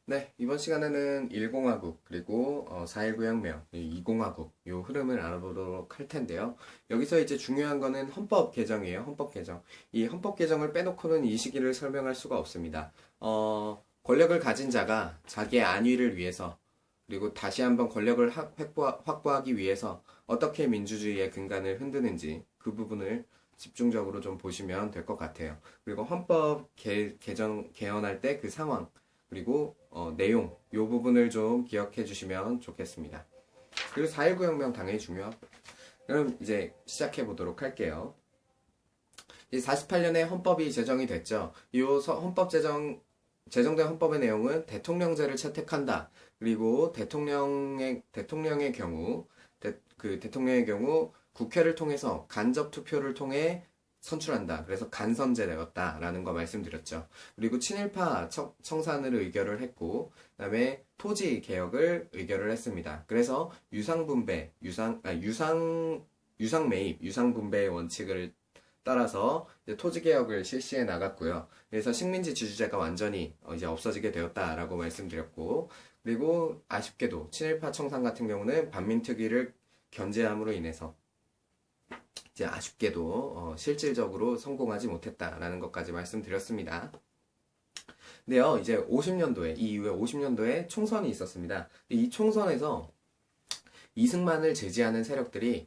네, 이번 시간에는 1공화국, 그리고 4.19 혁명, 2공화국, 요 흐름을 알아보도록 할 텐데요. 여기서 이제 중요한 거는 헌법 개정이에요, 헌법 개정. 이 헌법 개정을 빼놓고는 이 시기를 설명할 수가 없습니다. 권력을 가진 자가 자기의 안위를 위해서, 그리고 다시 한번 권력을 확보하기 위해서 어떻게 민주주의의 근간을 흔드는지 그 부분을 집중적으로 좀 보시면 될 것 같아요. 그리고 헌법 개정, 개헌할 때 그 상황, 그리고 내용 요 부분을 좀 기억해 주시면 좋겠습니다. 그리고 4.19 혁명 당연히 중요하고 그럼 이제 시작해 보도록 할게요. 48년에 헌법이 제정이 됐죠. 이 헌법 제정된 헌법의 내용은 대통령제를 채택한다. 그리고 대통령의 경우 대통령의 경우 국회를 통해서 간접 투표를 통해 선출한다. 그래서 간선제되었다라는 거 말씀드렸죠. 그리고 친일파 청산을 의결을 했고, 그다음에 토지 개혁을 의결을 했습니다. 그래서 유상 매입, 유상 분배의 원칙을 따라서 토지 개혁을 실시해 나갔고요. 그래서 식민지 지주제가 완전히 이제 없어지게 되었다라고 말씀드렸고, 그리고 아쉽게도 친일파 청산 같은 경우는 반민특위를 견제함으로 인해서 이제 아쉽게도 실질적으로 성공하지 못했다라는 것까지 말씀드렸습니다. 근데요, 이제 50년도에 이 이후에 50년도에 총선이 있었습니다. 이 총선에서 이승만을 제지하는 세력들이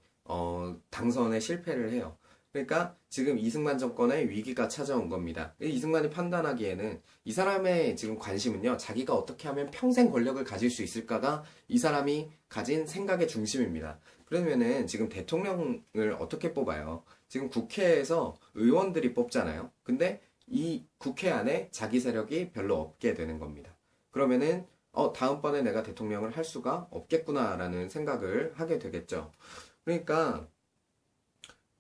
당선에 실패를 해요. 그러니까 지금 이승만 정권의 위기가 찾아온 겁니다. 이승만이 판단하기에는 이 사람의 지금 관심은요, 자기가 어떻게 하면 평생 권력을 가질 수 있을까가 이 사람이 가진 생각의 중심입니다. 그러면은 지금 대통령을 어떻게 뽑아요? 지금 국회에서 의원들이 뽑잖아요. 근데 이 국회 안에 자기 세력이 별로 없게 되는 겁니다. 그러면은 다음번에 내가 대통령을 할 수가 없겠구나라는 생각을 하게 되겠죠. 그러니까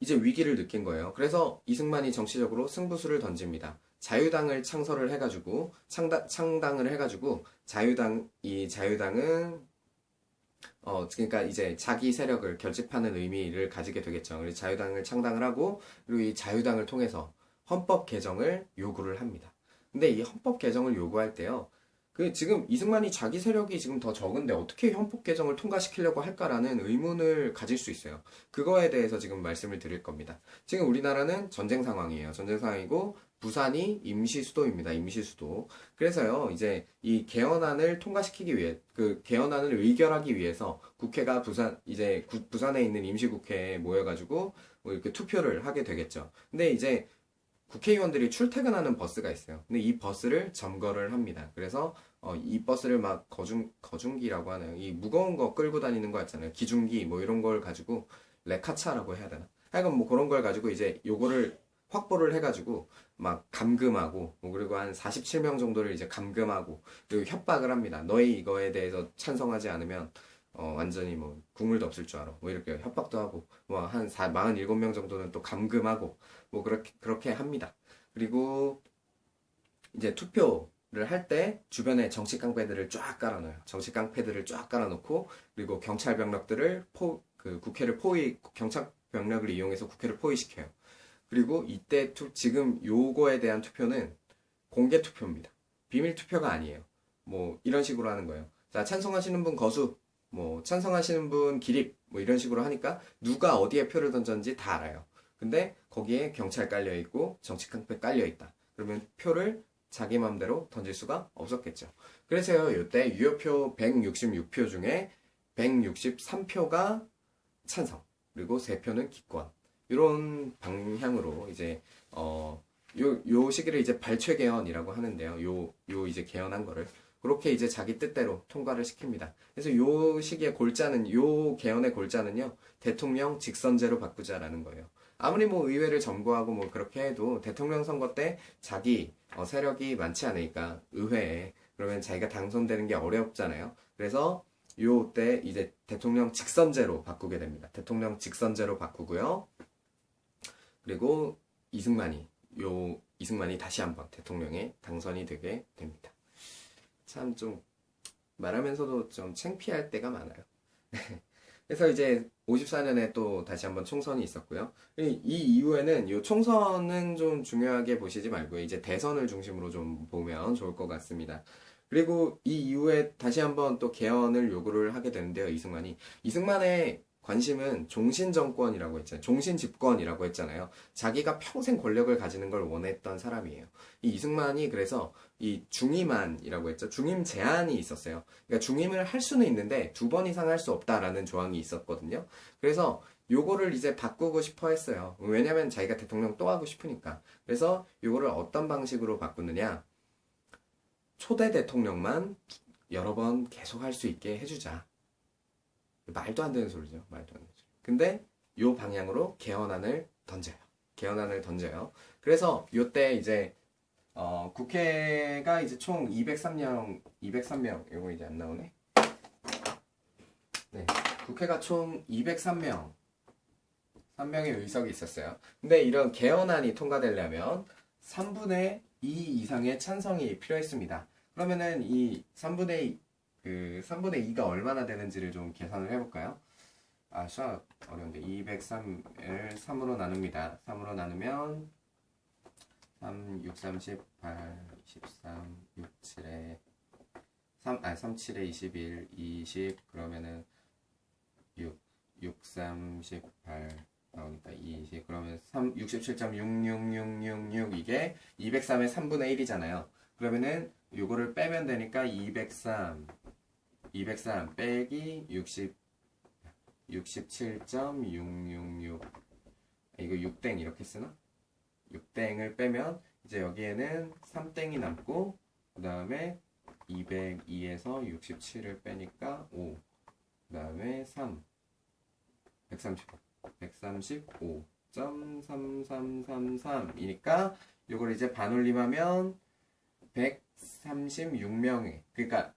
이제 위기를 느낀 거예요. 그래서 이승만이 정치적으로 승부수를 던집니다. 자유당을 창설을 해가지고 창당을 해가지고 이 자유당은 그러니까 이제 자기 세력을 결집하는 의미를 가지게 되겠죠. 그래서 자유당을 창당을 하고 그리고 이 자유당을 통해서 헌법 개정을 요구를 합니다. 근데 이 헌법 개정을 요구할 때요. 지금 이승만이 자기 세력이 지금 더 적은데 어떻게 헌법 개정을 통과시키려고 할까라는 의문을 가질 수 있어요. 그거에 대해서 지금 말씀을 드릴 겁니다. 지금 우리나라는 전쟁 상황이에요. 전쟁 상황이고 부산이 임시 수도입니다. 임시 수도. 그래서요, 이제 이 개헌안을 통과시키기 위해, 개헌안을 의결하기 위해서 국회가 부산에 있는 임시국회에 모여가지고 뭐 이렇게 투표를 하게 되겠죠. 근데 이제 국회의원들이 출퇴근하는 버스가 있어요. 근데 이 버스를 점거를 합니다. 그래서 이 버스를 막 거중기라고 하나요? 이 무거운 거 끌고 다니는 거 있잖아요. 기중기 뭐 이런 걸 가지고 레카차라고 해야 되나? 하여간 뭐 그런 걸 가지고 이제 요거를 확보를 해가지고 막 감금하고 뭐 그리고 한 47명 정도를 이제 감금하고 그리고 협박을 합니다. 너희 이거에 대해서 찬성하지 않으면 완전히 뭐 국물도 없을 줄 알아. 뭐 이렇게 협박도 하고 뭐 한 47명 정도는 또 감금하고 뭐 그렇게 합니다. 그리고 이제 투표를 할 때 주변에 정치 깡패들을 쫙 깔아놔요. 정치 깡패들을 쫙 깔아놓고 그리고 경찰 병력들을 국회를 경찰 병력을 이용해서 국회를 포위시켜요. 그리고 이때 지금 요거에 대한 투표는 공개 투표입니다. 비밀 투표가 아니에요. 뭐 이런 식으로 하는 거예요. 자, 찬성하시는 분 거수, 뭐 찬성하시는 분 기립, 뭐 이런 식으로 하니까 누가 어디에 표를 던졌는지 다 알아요. 근데 거기에 경찰 깔려 있고 정치 깡패 깔려 있다. 그러면 표를 자기 맘대로 던질 수가 없었겠죠. 그래서요, 이때 유효표 166표 중에 163표가 찬성, 그리고 3표는 기권. 이런 방향으로 이제 요 시기를 이제 발췌 개헌이라고 하는데요. 요 이제 개헌한 거를 그렇게 이제 자기 뜻대로 통과를 시킵니다. 그래서 요 시기의 요 개헌의 골자는요, 대통령 직선제로 바꾸자라는 거예요. 아무리 뭐 의회를 점거하고 뭐 그렇게 해도 대통령 선거 때 자기 세력이 많지 않으니까 의회에 그러면 자기가 당선되는 게 어렵잖아요. 그래서 요때 이제 대통령 직선제로 바꾸게 됩니다. 대통령 직선제로 바꾸고요. 그리고 이승만이 다시 한번 대통령에 당선이 되게 됩니다. 참 좀 말하면서도 좀 창피할 때가 많아요. 그래서 이제 54년에 또 다시 한번 총선이 있었고요. 이 이후에는 이 총선은 좀 중요하게 보시지 말고 이제 대선을 중심으로 좀 보면 좋을 것 같습니다. 그리고 이 이후에 다시 한번 또 개헌을 요구를 하게 되는데요, 이승만이. 이승만의 관심은 종신정권이라고 했잖아요. 종신집권이라고 했잖아요. 자기가 평생 권력을 가지는 걸 원했던 사람이에요. 이 이승만이 그래서 이 중임안이라고 했죠. 중임 제한이 있었어요. 그러니까 중임을 할 수는 있는데 2번 이상 할 수 없다라는 조항이 있었거든요. 그래서 요거를 이제 바꾸고 싶어 했어요. 왜냐면 자기가 대통령 또 하고 싶으니까. 그래서 요거를 어떤 방식으로 바꾸느냐. 초대 대통령만 여러 번 계속 할 수 있게 해주자. 말도 안 되는 소리죠. 말도 안 되는 소리. 근데 요 방향으로 개헌안을 던져요. 개헌안을 던져요. 그래서 요때 이제 국회가 이제 총 203명, 이거 이제 안 나오네. 네. 국회가 총 203명, 3명의 의석이 있었어요. 근데 이런 개헌안이 통과되려면 3분의 2 이상의 찬성이 필요했습니다. 그러면은 이 3분의 2가 얼마나 되는지를 좀 계산을 해볼까요? 아, 수학 어려운데. 203을 3으로 나눕니다. 3으로 나누면 3, 6, 38, 23, 6, 7에 3, 7에 21, 20 그러면은 6, 38 나오니까 20 그러면 67.66666 이게 203의 3분의 1이잖아요. 그러면은 요거를 빼면 되니까 203 빼기 67.666 이거 6땡 이렇게 쓰나? 6땡을 빼면 이제 여기에는 3땡이 남고 그 다음에 202에서 67을 빼니까 5 그 다음에 3 135.3333이니까 요걸 이제 반올림하면 136명의 그러니까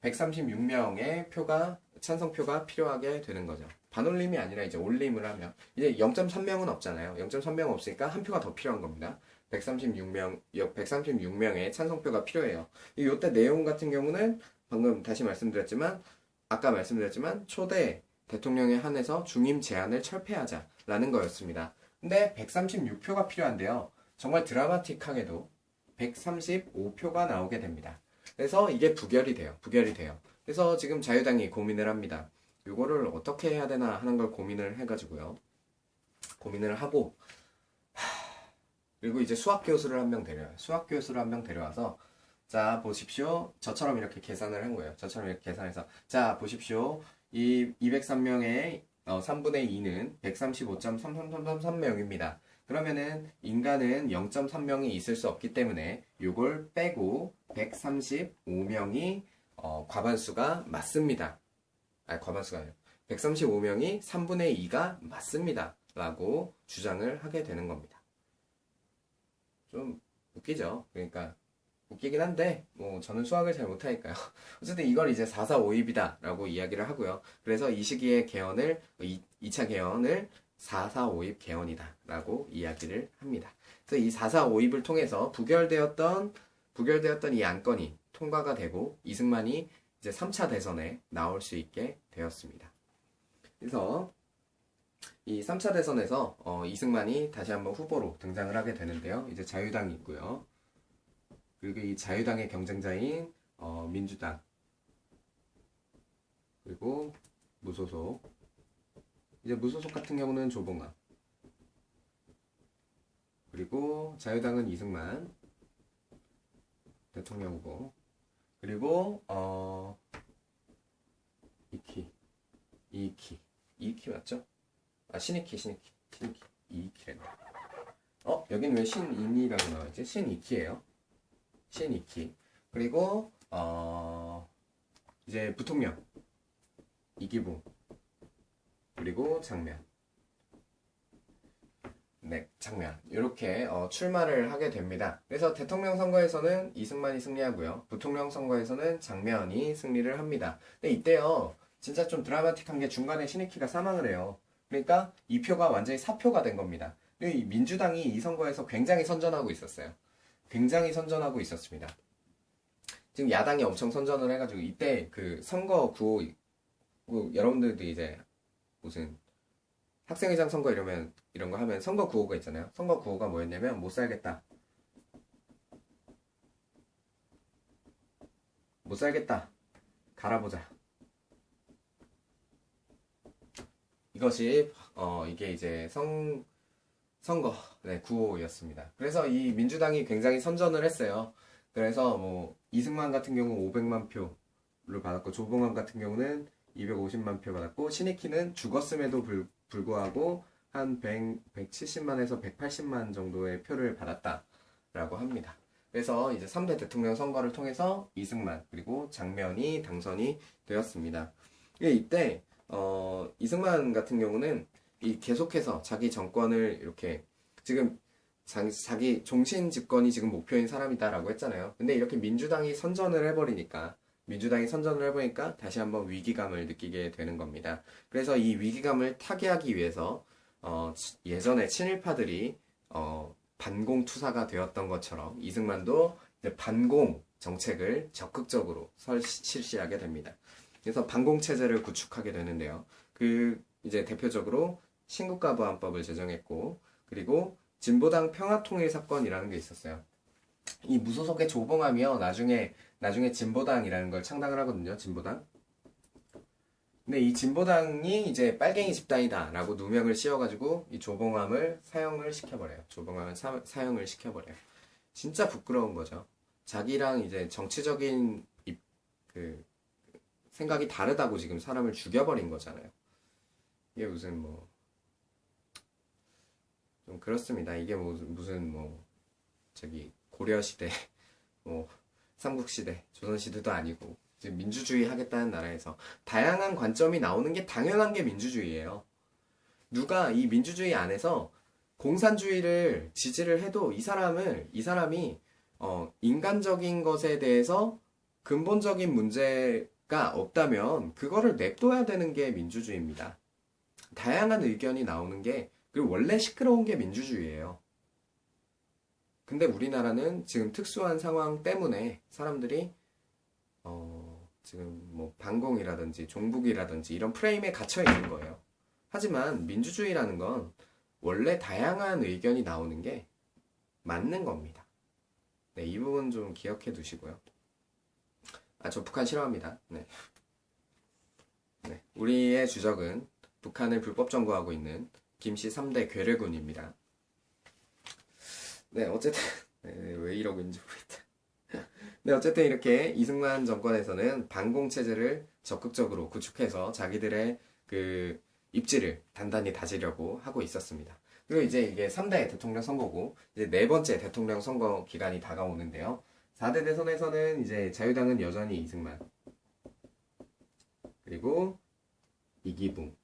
136명의 표가 찬성표가 필요하게 되는 거죠. 반올림이 아니라 이제 올림을 하면 이제 0.3명은 없잖아요. 0.3명 없으니까 한 표가 더 필요한 겁니다. 136명의 찬성표가 필요해요. 이때 내용 같은 경우는 방금 다시 말씀드렸지만 아까 말씀드렸지만 초대 대통령에 한해서 중임 제한을 철폐하자라는 거였습니다. 근데 136표가 필요한데요. 정말 드라마틱하게도 135표가 나오게 됩니다. 그래서 이게 부결이 돼요. 그래서 지금 자유당이 고민을 합니다. 이거를 어떻게 해야 되나 하는 걸 고민을 해가지고요. 고민을 하고 그리고 이제 수학 교수를 한 명 데려와요. 수학 교수를 한 명 데려와서 자 보십시오. 저처럼 이렇게 계산을 한 거예요. 저처럼 이렇게 계산해서 자 보십시오. 이 203명의 3분의 2는 135.33333명입니다. 그러면은 인간은 0.3명이 있을 수 없기 때문에 요걸 빼고 135명이 과반수가 맞습니다. 아니 과반수가 아니에요. 135명이 3분의 2가 맞습니다. 라고 주장을 하게 되는 겁니다. 좀 웃기죠? 그러니까 웃기긴 한데 뭐 저는 수학을 잘 못하니까요. 어쨌든 이걸 이제 4.4.5입이다 라고 이야기를 하고요. 그래서 이 시기의 개헌을 2차 개헌을 4.4.5입 개헌이다 라고 이야기를 합니다. 그래서 이 4.4.5입을 통해서 부결되었던 이 안건이 통과가 되고 이승만이 이제 3차 대선에 나올 수 있게 되었습니다. 그래서 이 3차 대선에서 이승만이 다시 한번 후보로 등장을 하게 되는데요. 이제 자유당이 있고요. 그리고 이 자유당의 경쟁자인 민주당 그리고 무소속 이제 무소속 같은 경우는 조봉암 그리고 자유당은 이승만 대통령 후보 그리고 이키 맞죠? 아 신이키 이키랬네. 여긴 왜 신인이라고 나와있지? 신이키예요. 신이키 그리고 이제 부통령 이기붕 그리고 장면 네, 장면 이렇게 출마를 하게 됩니다. 그래서 대통령 선거에서는 이승만이 승리하고요. 부통령 선거에서는 장면이 승리를 합니다. 근데 이때요 진짜 좀 드라마틱한 게 중간에 신익희가 사망을 해요. 그러니까 이 표가 완전히 사표가 된 겁니다. 이 민주당이 이 선거에서 굉장히 선전하고 있었어요. 굉장히 선전하고 있었습니다. 지금 야당이 엄청 선전을 해가지고 이때 그 선거 구호 여러분들도 이제 무슨 학생회장 선거 이런 거 하면 선거 구호가 있잖아요. 선거 구호가 뭐였냐면 못 살겠다. 못 살겠다. 갈아보자. 이것이 이게 이제 선거 네, 구호였습니다. 그래서 이 민주당이 굉장히 선전을 했어요. 그래서 뭐 이승만 같은 경우 500만 표를 받았고 조봉암 같은 경우는 250만 표 받았고 신익희는 죽었음에도 불구하고 한 170만에서 180만 정도의 표를 받았다라고 합니다. 그래서 이제 3대 대통령 선거를 통해서 이승만 그리고 장면이 당선이 되었습니다. 이때 이승만 같은 경우는 계속해서 자기 정권을 이렇게 지금 자기 종신 집권이 지금 목표인 사람이다라고 했잖아요. 근데 이렇게 민주당이 선전을 해버리니까 다시 한번 위기감을 느끼게 되는 겁니다. 그래서 이 위기감을 타개하기 위해서 예전에 친일파들이 반공 투사가 되었던 것처럼 이승만도 이제 반공 정책을 적극적으로 실시하게 됩니다. 그래서 반공 체제를 구축하게 되는데요. 이제 대표적으로 신국가보안법을 제정했고, 그리고 진보당 평화통일 사건이라는 게 있었어요. 이 무소속의 조봉암이요. 나중에 진보당이라는 걸 창당을 하거든요. 진보당. 근데 이 진보당이 이제 빨갱이 집단이다라고 누명을 씌워가지고 이 조봉암을 사형을 시켜버려요. 사형을 시켜버려요. 진짜 부끄러운 거죠. 자기랑 이제 정치적인 생각이 다르다고 지금 사람을 죽여버린 거잖아요. 이게 무슨 좀 그렇습니다. 이게 무슨 고려시대, 삼국시대, 조선시대도 아니고 지금 민주주의 하겠다는 나라에서 다양한 관점이 나오는 게 당연한 게 민주주의예요. 누가 이 민주주의 안에서 공산주의를 지지를 해도 이 사람이 인간적인 것에 대해서 근본적인 문제가 없다면 그거를 냅둬야 되는 게 민주주의입니다. 다양한 의견이 나오는 게 그리고 원래 시끄러운 게 민주주의예요. 근데 우리나라는 지금 특수한 상황 때문에 사람들이 지금 반공이라든지 종북이라든지 이런 프레임에 갇혀 있는 거예요. 하지만 민주주의라는 건 원래 다양한 의견이 나오는 게 맞는 겁니다. 네, 이 부분 좀 기억해 두시고요. 저 북한 싫어합니다. 네. 우리의 주적은 북한을 불법 점거하고 있는 김씨 3대 괴뢰군입니다. 네, 어쨌든 왜 이러고 있는지 모르겠다. 네, 어쨌든 이렇게 이승만 정권에서는 반공 체제를 적극적으로 구축해서 자기들의 입지를 단단히 다지려고 하고 있었습니다. 그리고 이제 이게 3대 대통령 선거고 이제 네 번째 대통령 선거 기간이 다가오는데요. 4대 대선에서는 이제 자유당은 여전히 이승만 그리고 이기붕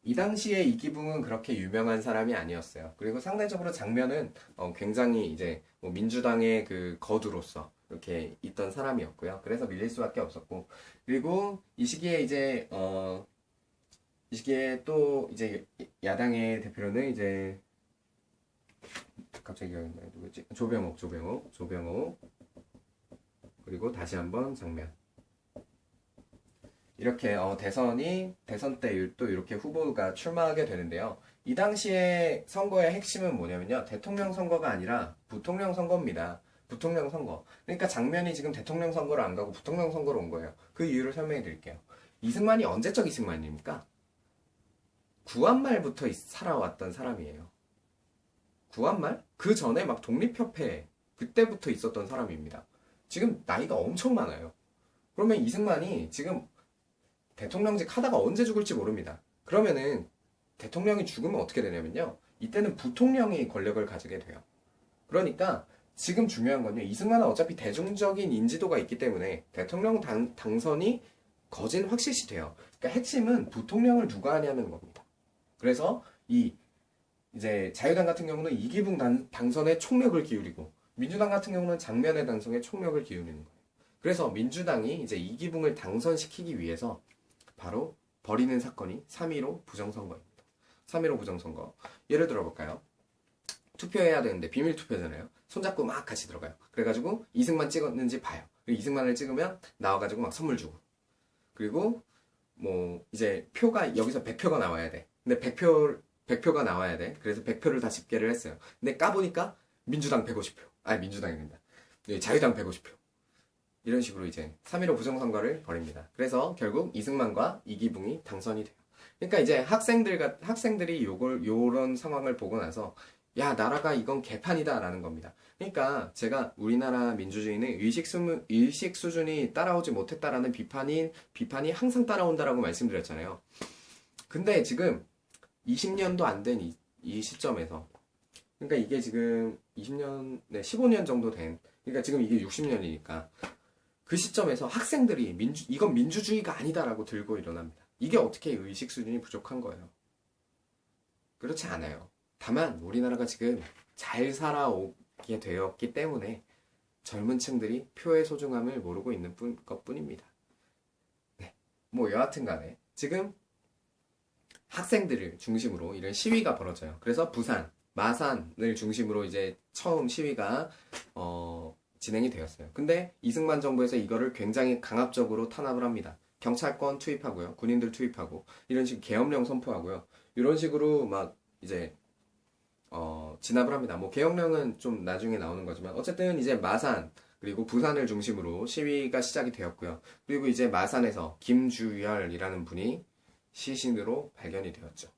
이 당시에 이기붕은 그렇게 유명한 사람이 아니었어요. 그리고 상대적으로 장면은 굉장히 이제 민주당의 거두로서 이렇게 있던 사람이었고요. 그래서 밀릴 수밖에 없었고, 그리고 이 시기에 또 이제 야당의 대표로는 이제 갑자기 기억이 안 나요. 누구지? 조병옥 그리고 다시 한번 장면. 이렇게 대선 때 또 이렇게 후보가 출마하게 되는데요. 이 당시에 선거의 핵심은 뭐냐면요. 대통령 선거가 아니라 부통령 선거입니다. 부통령 선거. 그러니까 장면이 지금 대통령 선거를 안 가고 부통령 선거로 온 거예요. 그 이유를 설명해 드릴게요. 이승만이 언제적 이승만입니까? 구한말부터 살아왔던 사람이에요. 구한말? 그 전에 막 독립협회 그때부터 있었던 사람입니다. 지금 나이가 엄청 많아요. 그러면 이승만이 지금 대통령직 하다가 언제 죽을지 모릅니다. 그러면은 대통령이 죽으면 어떻게 되냐면요. 이때는 부통령이 권력을 가지게 돼요. 그러니까 지금 중요한 건요. 이승만은 어차피 대중적인 인지도가 있기 때문에 대통령 당선이 거진 확실시 돼요. 그러니까 핵심은 부통령을 누가 하냐는 겁니다. 그래서 이제 자유당 같은 경우는 이기붕 당선에 총력을 기울이고 민주당 같은 경우는 장면의 당선에 총력을 기울이는 거예요. 그래서 민주당이 이제 이기붕을 당선시키기 위해서 바로 벌이는 사건이 3.15 부정선거입니다. 3.15 부정선거. 예를 들어볼까요? 투표해야 되는데 비밀 투표잖아요. 손잡고 막 같이 들어가요. 그래가지고 이승만 찍었는지 봐요. 그리고 이승만을 찍으면 나와가지고 막 선물 주고. 그리고 이제 표가 여기서 100표가 나와야 돼. 근데 100표가 나와야 돼. 그래서 100표를 다 집계를 했어요. 근데 까보니까 민주당 150표. 민주당입니다. 자유당 150표. 이런 식으로 이제 3.15 부정선거를 벌입니다. 그래서 결국 이승만과 이기붕이 당선이 돼요. 그러니까 이제 학생들이 요런 상황을 보고 나서 야, 나라가 이건 개판이다라는 겁니다. 그러니까 제가 우리나라 민주주의는 의식 수준이 따라오지 못했다라는 비판이 항상 따라온다라고 말씀드렸잖아요. 근데 지금 20년도 안 된 이 시점에서, 그러니까 이게 지금 20년, 네, 15년 정도 된, 그러니까 지금 이게 60년이니까 그 시점에서 학생들이 이건 민주주의가 아니다라고 들고 일어납니다. 이게 어떻게 의식 수준이 부족한 거예요? 그렇지 않아요. 다만 우리나라가 지금 잘 살아오게 되었기 때문에 젊은 층들이 표의 소중함을 모르고 있는 것뿐입니다. 네. 뭐 여하튼 간에 지금 학생들을 중심으로 이런 시위가 벌어져요. 그래서 부산, 마산을 중심으로 이제 처음 시위가 진행이 되었어요. 근데 이승만 정부에서 이거를 굉장히 강압적으로 탄압을 합니다. 경찰권 투입하고요. 군인들 투입하고 이런 식 계엄령 선포하고요. 이런 식으로 막 이제 진압을 합니다. 뭐 계엄령은 좀 나중에 나오는 거지만 어쨌든 이제 마산 그리고 부산을 중심으로 시위가 시작이 되었고요. 그리고 이제 마산에서 김주열이라는 분이 시신으로 발견이 되었죠.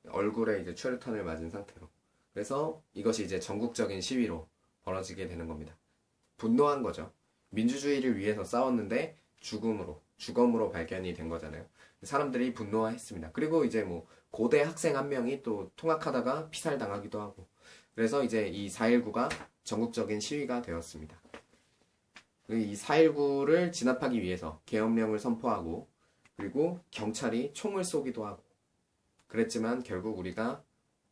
얼굴에 이제 최루탄을 맞은 상태로. 그래서 이것이 이제 전국적인 시위로 벌어지게 되는 겁니다. 분노한 거죠. 민주주의를 위해서 싸웠는데 죽음으로 발견이 된 거잖아요. 사람들이 분노했습니다. 그리고 이제 뭐 고대 학생 한 명이 또 통학하다가 피살당하기도 하고. 그래서 이제 이 4.19가 전국적인 시위가 되었습니다. 이 4.19를 진압하기 위해서 계엄령을 선포하고 그리고 경찰이 총을 쏘기도 하고 그랬지만 결국 우리가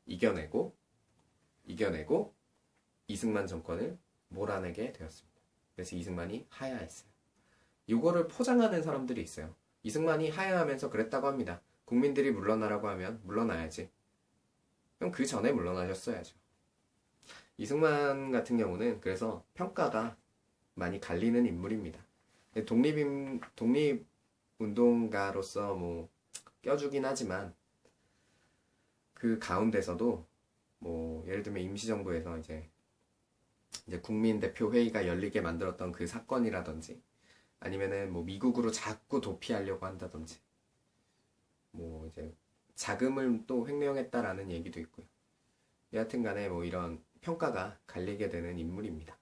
이겨내고 이승만 정권을 몰아내게 되었습니다. 그래서 이승만이 하야했어요. 이거를 포장하는 사람들이 있어요. 이승만이 하야하면서 그랬다고 합니다. 국민들이 물러나라고 하면 물러나야지. 그럼 그 전에 물러나셨어야죠. 이승만 같은 경우는 그래서 평가가 많이 갈리는 인물입니다. 독립운동가로서 뭐 껴주긴 하지만 그 가운데서도 뭐 예를 들면 임시정부에서 이제 국민대표회의가 열리게 만들었던 그 사건이라든지 아니면은 뭐 미국으로 자꾸 도피하려고 한다든지 뭐 이제 자금을 또 횡령했다라는 얘기도 있고요. 여하튼 간에 뭐 이런 평가가 갈리게 되는 인물입니다.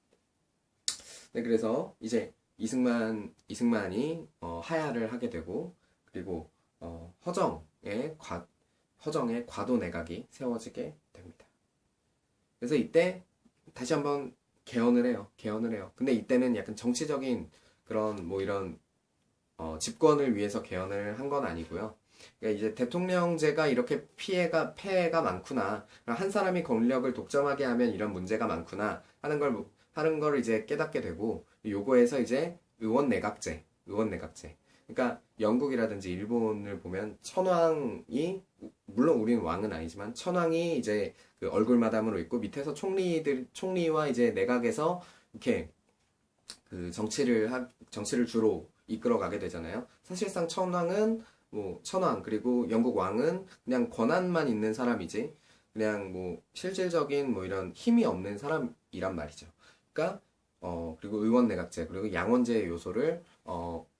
네, 그래서 이제 이승만이 하야를 하게 되고 그리고 허정의 과도 내각이 세워지게 됩니다. 그래서 이때 다시 한번 개헌을 해요. 근데 이때는 약간 정치적인 그런 뭐 이런 집권을 위해서 개헌을 한 건 아니고요. 그러니까 이제 대통령제가 이렇게 폐해가 많구나. 한 사람이 권력을 독점하게 하면 이런 문제가 많구나 하는 걸 이제 깨닫게 되고 요거에서 이제 의원 내각제. 그러니까 영국이라든지 일본을 보면 천황이 물론 우리는 왕은 아니지만 천황이 이제 그 얼굴 마담으로 있고 밑에서 총리와 이제 내각에서 이렇게 그 정치를 주로 이끌어가게 되잖아요. 사실상 천황 그리고 영국 왕은 그냥 권한만 있는 사람이지 그냥 뭐 실질적인 뭐 이런 힘이 없는 사람이란 말이죠. 그러니까 그리고 의원 내각제 그리고 양원제 요소를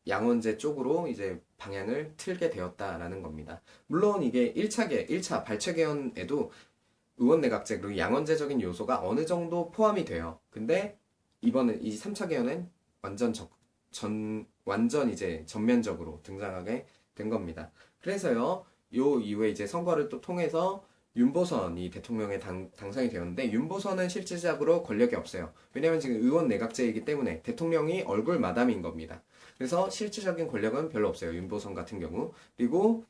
양원제 쪽으로 이제 방향을 틀게 되었다라는 겁니다. 물론 이게 1차 발췌 개헌에도 의원 내각제 그리고 양원제적인 요소가 어느 정도 포함이 돼요. 근데 이번에 이 3차 개헌은 완전 이제 전면적으로 등장하게 된 겁니다. 그래서요, 요 이후에 이제 선거를 또 통해서 윤보선이 대통령에 당선이 되었는데 윤보선은 실질적으로 권력이 없어요. 왜냐면 지금 의원 내각제이기 때문에 대통령이 얼굴 마담인 겁니다. 그래서 실질적인 권력은 별로 없어요. 윤보선 같은 경우. 그리고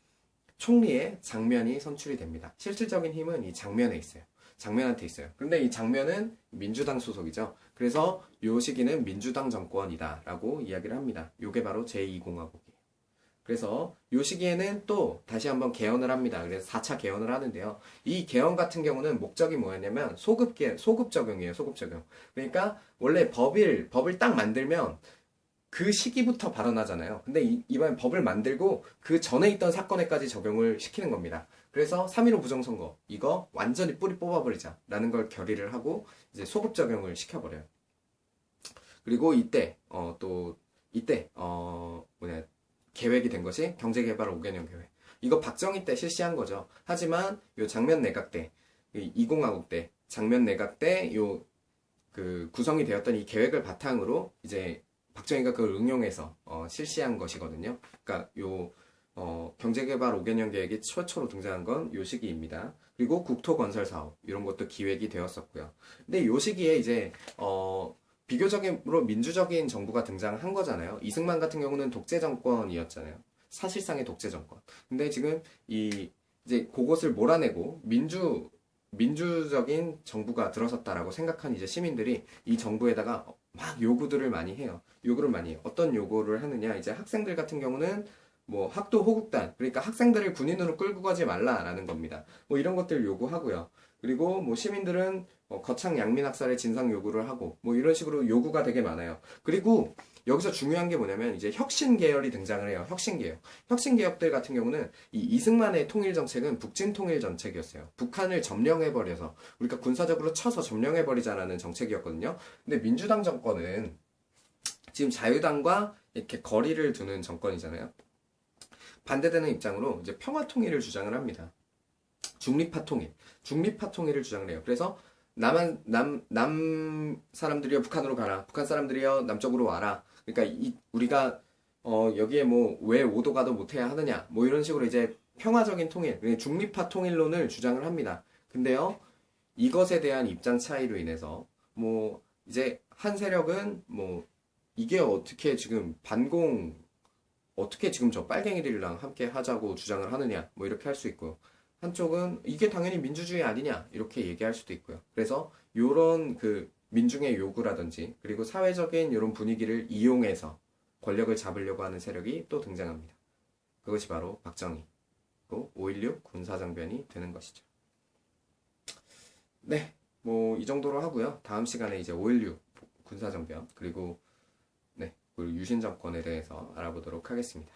총리의 장면이 선출이 됩니다. 실질적인 힘은 이 장면에 있어요. 장면한테 있어요. 그런데 이 장면은 민주당 소속이죠. 그래서 요 시기는 민주당 정권이다 라고 이야기를 합니다. 요게 바로 제2공화국이에요. 그래서 요 시기에는 또 다시 한번 개헌을 합니다. 그래서 4차 개헌을 하는데요. 이 개헌 같은 경우는 목적이 뭐였냐면 소급 적용이에요. 소급 적용. 그러니까 원래 법을 딱 만들면 그 시기부터 발언하잖아요. 근데 이번엔 법을 만들고 그 전에 있던 사건에까지 적용을 시키는 겁니다. 그래서 3.15 부정선거 이거 완전히 뿌리 뽑아버리자 라는 걸 결의를 하고 이제 소급 적용을 시켜버려요. 그리고 이때 계획이 된 것이 경제개발 5개년 계획. 이거 박정희 때 실시한 거죠. 하지만 요 장면 내각 때, 20하국 때, 장면 내각 때 구성이 되었던 이 계획을 바탕으로 이제 박정희가 그걸 응용해서 실시한 것이거든요. 그러니까 경제개발 5개년 계획이 최초로 등장한 건 요 시기입니다. 그리고 국토건설 사업 이런 것도 기획이 되었었고요. 근데 요 시기에 이제 비교적으로 민주적인 정부가 등장한 거잖아요. 이승만 같은 경우는 독재 정권이었잖아요. 사실상의 독재 정권. 근데 지금 이제 그것을 몰아내고 민주적인 정부가 들어섰다라고 생각한 이제 시민들이 이 정부에다가 막 요구들을 많이 해요. 요구를 많이 해요. 어떤 요구를 하느냐? 이제 학생들 같은 경우는 뭐 학도 호국단, 그러니까 학생들을 군인으로 끌고 가지 말라라는 겁니다. 뭐 이런 것들 요구하고요. 그리고 뭐 시민들은 거창 양민학살의 진상 요구를 하고 뭐 이런 식으로 요구가 되게 많아요. 그리고 여기서 중요한 게 뭐냐면 이제 혁신 계열이 등장을 해요. 혁신 개혁. 혁신 개혁들 같은 경우는 이 이승만의 통일 정책은 북진 통일 정책이었어요. 북한을 점령해 버려서 우리가 군사적으로 쳐서 점령해 버리자라는 정책이었거든요. 근데 민주당 정권은 지금 자유당과 이렇게 거리를 두는 정권이잖아요. 반대되는 입장으로 이제 평화 통일을 주장을 합니다. 중립화 통일을 주장을 해요. 그래서 남 사람들이여 북한으로 가라. 북한 사람들이여 남쪽으로 와라. 그러니까 우리가 여기에 뭐 왜 오도 가도 못해야 하느냐. 뭐 이런 식으로 이제 평화적인 통일, 중립화 통일론을 주장을 합니다. 근데요, 이것에 대한 입장 차이로 인해서 뭐 이제 한 세력은 뭐 이게 어떻게 지금 어떻게 지금 저 빨갱이들이랑 함께 하자고 주장을 하느냐, 뭐 이렇게 할 수 있고요. 한쪽은 이게 당연히 민주주의 아니냐, 이렇게 얘기할 수도 있고요. 그래서 요런 민중의 요구라든지, 그리고 사회적인 이런 분위기를 이용해서 권력을 잡으려고 하는 세력이 또 등장합니다. 그것이 바로 박정희, 또 5.16 군사정변이 되는 것이죠. 네, 뭐 이 정도로 하고요. 다음 시간에 이제 5.16 군사정변, 그리고 유신 정권에 대해서 알아보도록 하겠습니다.